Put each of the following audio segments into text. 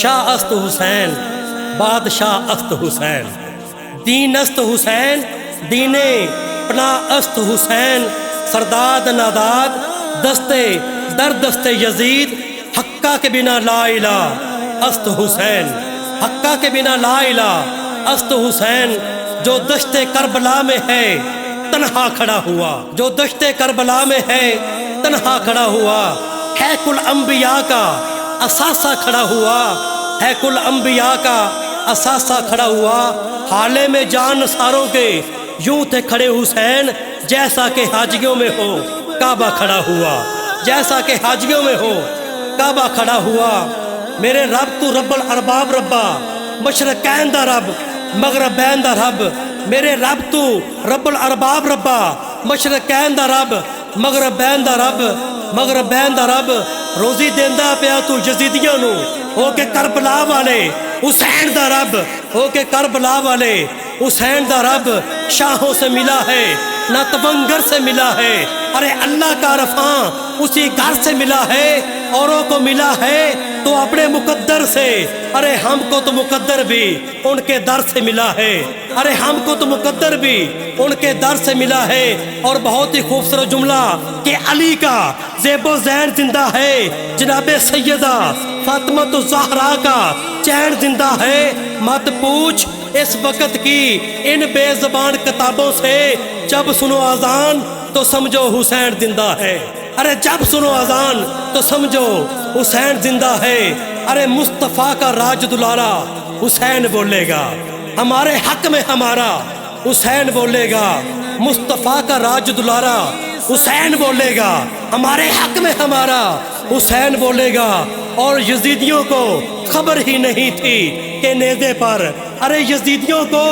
شاہ است حسین بادشاہ است حسین، دین است حسین دین پناہ است حسین، سرداد ناداد دستے در دست یزید، حقہ کے بنا لا الہ است حسین، حقہ کے بنا لا الہ است حسین، جو دشت کربلا میں ہے تنہا کھڑا ہوا، جو دشت کربلا میں ہے تنہا کھڑا ہوا، ہے کل انبیاء کا اثاثہ کھڑا ہوا، ہے کل انبیاء کا اثاثہ کھڑا ہوا، حالے میں جان ساروں کے یوں تھے کھڑے حسین، جیسا کہ حاجیوں میں ہو کعبہ کھڑا ہوا، جیسا کہ حاجیوں میں ہو کعبہ کھڑا ہوا، میرے رب تو رب الارباب ربا، مشرقین دا رب مغربین دا رب، میرے رب تو رب الارباب ربا، مشرقین دا رب مغربین دا رب، مغربین دا رب، روزی دیندا پیا تو یزیدیاں نو، ہو کے کربلا والے حسین دا رب، ہو کے کربلا والے حسین دا رب، شاہوں سے ملا ہے نہ تونگر سے ملا ہے، ارے اللہ کا رفاں اسی گھر سے ملا ہے، اوروں کو ملا ہے تو اپنے مقدر سے، ارے ہم کو تو مقدر بھی ان کے در سے ملا ہے، ارے ہم کو تو مقدر بھی ان کے در سے ملا ہے۔ اور بہت ہی خوبصورت جملہ کہ علی کا زیب و زین زندہ ہے، جناب سیدہ فاطمہ الزہرا کا چین زندہ ہے، مت پوچھ اس وقت کی ان بے زبان کتابوں سے، جب سنو اذان تو سمجھو حسین زندہ ہے، ارے جب سنو اذان تو سمجھو حسین زندہ ہے، ارے مصطفیٰ کا راج دلارا حسین بولے گا، ہمارے حق میں ہمارا حسین بولے گا، مصطفیٰ کا راج دلارا حسین بولے گا، ہمارے حق میں ہمارا حسین بولے گا۔ اور یزیدیوں کو خبر ہی نہیں تھی کہ نیزے پر، ارے یزیدیوں کو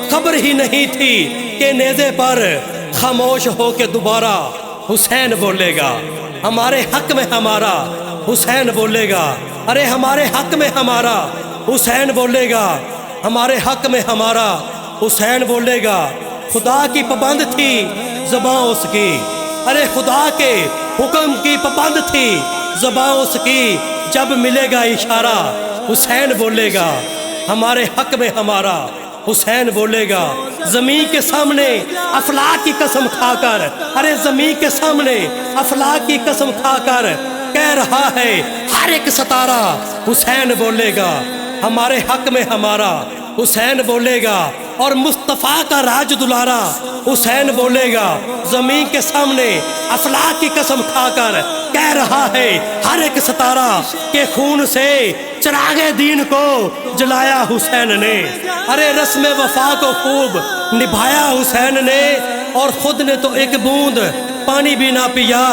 خبر ہی نہیں تھی کہ نیزے پر خاموش ہو کے دوبارہ حسین بولے گا، ہمارے حق میں ہمارا حسین بولے گا، ارے ہمارے حق میں ہمارا حسین بولے گا، ہمارے حق میں ہمارا حسین بولے گا۔ خدا کی پابند تھی زباں اس کی، ارے خدا کے حکم کی پابند تھی زباں اس کی، جب ملے گا اشارہ حسین بولے گا، ہمارے حق میں ہمارا حسین بولے گا۔ زمین کے سامنے افلاک کی قسم کھا کر، ارے زمین کے سامنے افلاک کی قسم کھا کر کہہ رہا ہے ہر ایک ستارہ حسین بولے گا، ہمارے حق میں ہمارا حسین بولے گا۔ اور مصطفیٰ کا راج دلارا حسین بولے گا، زمین کے سامنے افلاک کی قسم کھا کر کہہ رہا ہے ہر ایک ستارہ کے خون سے چراغ دین کو جلایا حسین نے، ارے رسم وفا کو خوب نبھایا حسین نے، اور خود نے تو ایک بوند پانی بھی نہ پیا،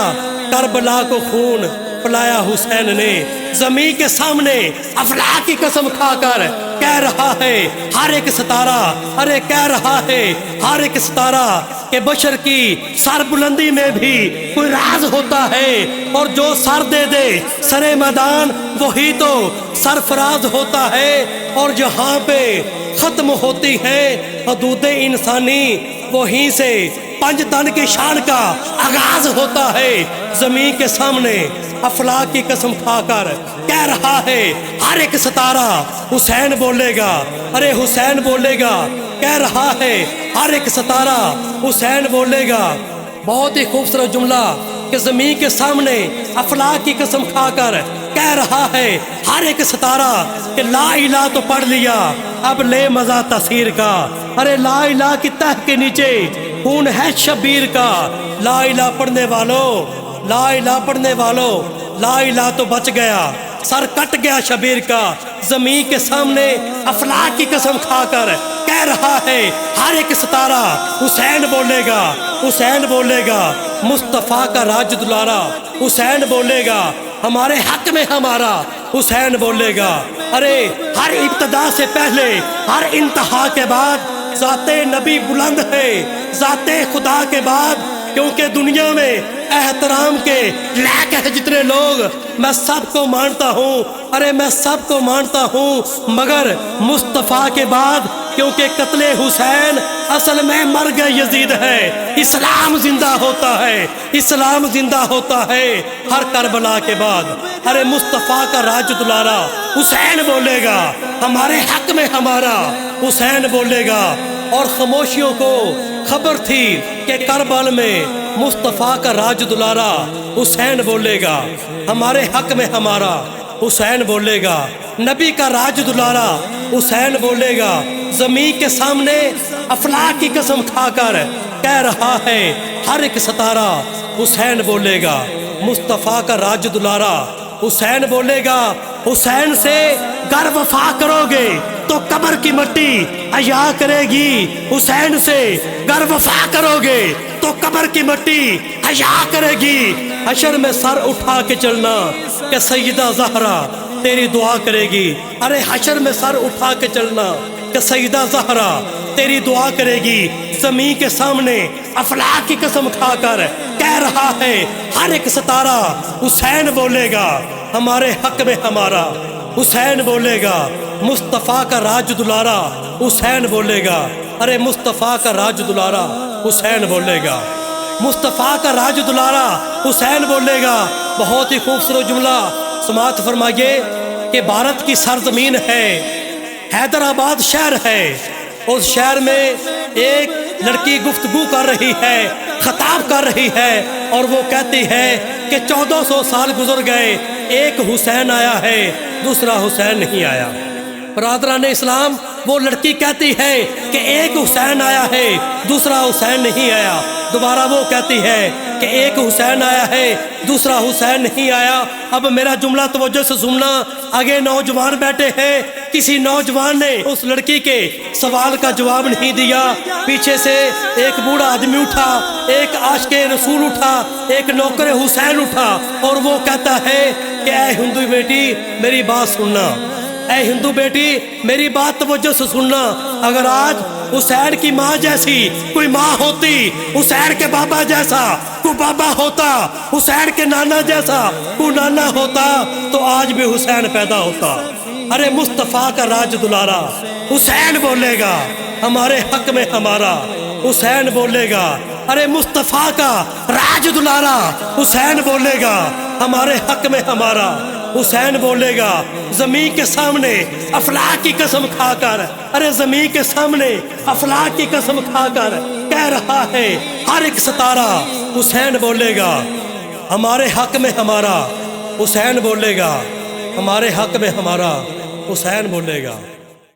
کربلا کو خون پلایا حسین نے۔ زمین کے سامنے افلاک کی قسم کھا کر کہہ رہا ہے ہر ایک ستارہ، ارے کہہ رہا ہے ہر ایک ستارہ کہ بشر کی سر بلندی میں بھی کوئی راز ہوتا ہے، اور جو سر دے دے سرے میدان وہی تو سرفراز ہوتا ہے، اور جہاں پہ ختم ہوتی ہے حدود انسانی وہیں سے پنج تن کی شان کا آغاز ہوتا ہے۔ زمین کے سامنے افلاک کی قسم کھا کر کہہ رہا ہے ہر ایک ستارہ حسین بولے گا، ارے حسین بولے گا، کہہ رہا ہے ہر ایک ستارہ حسین بولے گا۔ بہت ہی خوبصورت جملہ کہ زمین کے سامنے افلاک کی قسم کھا کر کہہ رہا ہے ہر ایک ستارہ کہ لا الہ تو پڑھ لیا اب لے مزہ تاثیر کا، ارے لا الہ کی تہ کے نیچے خون ہے شبیر کا، لا الہ پڑھنے والوں، لا الہ پڑھنے والوں، لا الہ تو بچ گیا، سر کٹ گیا شبیر کا۔ زمین کے سامنے افلاک کی قسم کھا کر کہہ رہا ہے ہر ایک ستارہ حسین بولے گا، حسین بولے گا، مصطفیٰ کا راج دلارا حسین بولے گا، ہمارے حق میں ہمارا حسین بولے گا۔ ارے ہر ابتدا سے پہلے ہر انتہا کے بعد ذات نبی بلند ہے، ذات خدا کے بعد، کیونکہ دنیا میں احترام کے لائق ہے جتنے لوگ، میں سب کو مانتا ہوں، ارے میں سب کو مانتا ہوں، مگر مصطفیٰ کے بعد کیونکہ قتل حسین اصل میں مرگ یزید ہے۔ اسلام زندہ ہوتا ہے، اسلام زندہ ہوتا ہے ہر کربلا کے بعد۔ ارے مصطفیٰ کا راج دلارا حسین بولے گا، ہمارے حق میں ہمارا حسین بولے گا۔ اور خاموشیوں کو خبر تھی کہ کربلا میں مصطفیٰ کا راج دلارا حسین بولے گا، ہمارے حق میں ہمارا حسین بولے گا۔ نبی کا راج دلارا حسین بولے گا، زمین کے سامنے افلاک کی قسم کھا کر کہہ رہا ہے ہر ایک ستارہ حسین بولے گا۔ مصطفیٰ کا راج دلارا حسین بولے گا، حسین سے گر وفا کرو گے تو قبر کی مٹی حیا کرے گی، حسین سے گر وفا کرو گے تو قبر کی مٹی حیا کرے گی۔ حشر میں سر اٹھا کے چلنا کہ سیدہ زہرا تیری دعا کرے گی۔ ارے حشر میں سر اٹھا کے چلنا کہ سیدہ زہرا تیری دعا کرے گی۔ زمین کے سامنے افلاک کی قسم کھا کر کہہ رہا ہے ہر ایک ستارہ حسین بولے گا، ہمارے حق میں ہمارا حسین بولے گا۔ مصطفیٰ کا راج دلارا حسین بولے گا، ارے مصطفیٰ کا راج دلارا حسین بولے گا، مصطفیٰ کا راج دلارا حسین بولے گا۔ بہت ہی خوبصورت جملہ سماعت فرمائیے کہ بھارت کی سرزمین ہے، حیدرآباد شہر ہے، اس شہر میں ایک لڑکی گفتگو کر رہی ہے، خطاب کر رہی ہے، اور وہ کہتی ہے کہ 1400 سال گزر گئے، ایک حسین آیا ہے، دوسرا حسین نہیں آیا۔ برادران اسلام، وہ لڑکی کہتی ہے کہ ایک حسین آیا ہے، دوسرا حسین نہیں آیا۔ دوبارہ وہ کہتی ہے کہ ایک حسین آیا ہے، دوسرا حسین نہیں آیا۔ اب میرا جملہ توجہ سے سننا، آگے نوجوان بیٹھے ہیں، کسی نوجوان نے اس لڑکی کے سوال کا جواب نہیں دیا۔ پیچھے سے ایک بوڑھا آدمی اٹھا، ایک عاشق رسول اٹھا، ایک نوکر حسین اٹھا، اور وہ کہتا ہے کہ اے ہندو بیٹی میری بات سننا، اے ہندو بیٹی میری بات توجہ سے سننا۔ اگر آج حسین کی ماں جیسی کوئی ماں ہوتی، حسین کے بابا جیسا کوئی بابا ہوتا، حسین کے نانا جیسا کوئی نانا ہوتا، تو آج بھی حسین پیدا ہوتا۔ ارے مصطفیٰ کا راج دلارا حسین بولے گا، ہمارے حق میں ہمارا حسین بولے گا۔ ارے مصطفیٰ کا راج دلارا حسین بولے گا، ہمارے حق میں ہمارا حسین بولے گا۔ زمین کے سامنے افلاک کی قسم کھا کر، ارے زمین کے سامنے افلاک کی قسم کھا کر کہہ رہا ہے ہر ایک ستارہ حسین بولے گا، ہمارے حق میں ہمارا حسین بولے گا، ہمارے حق میں ہمارا حسین بولے گا۔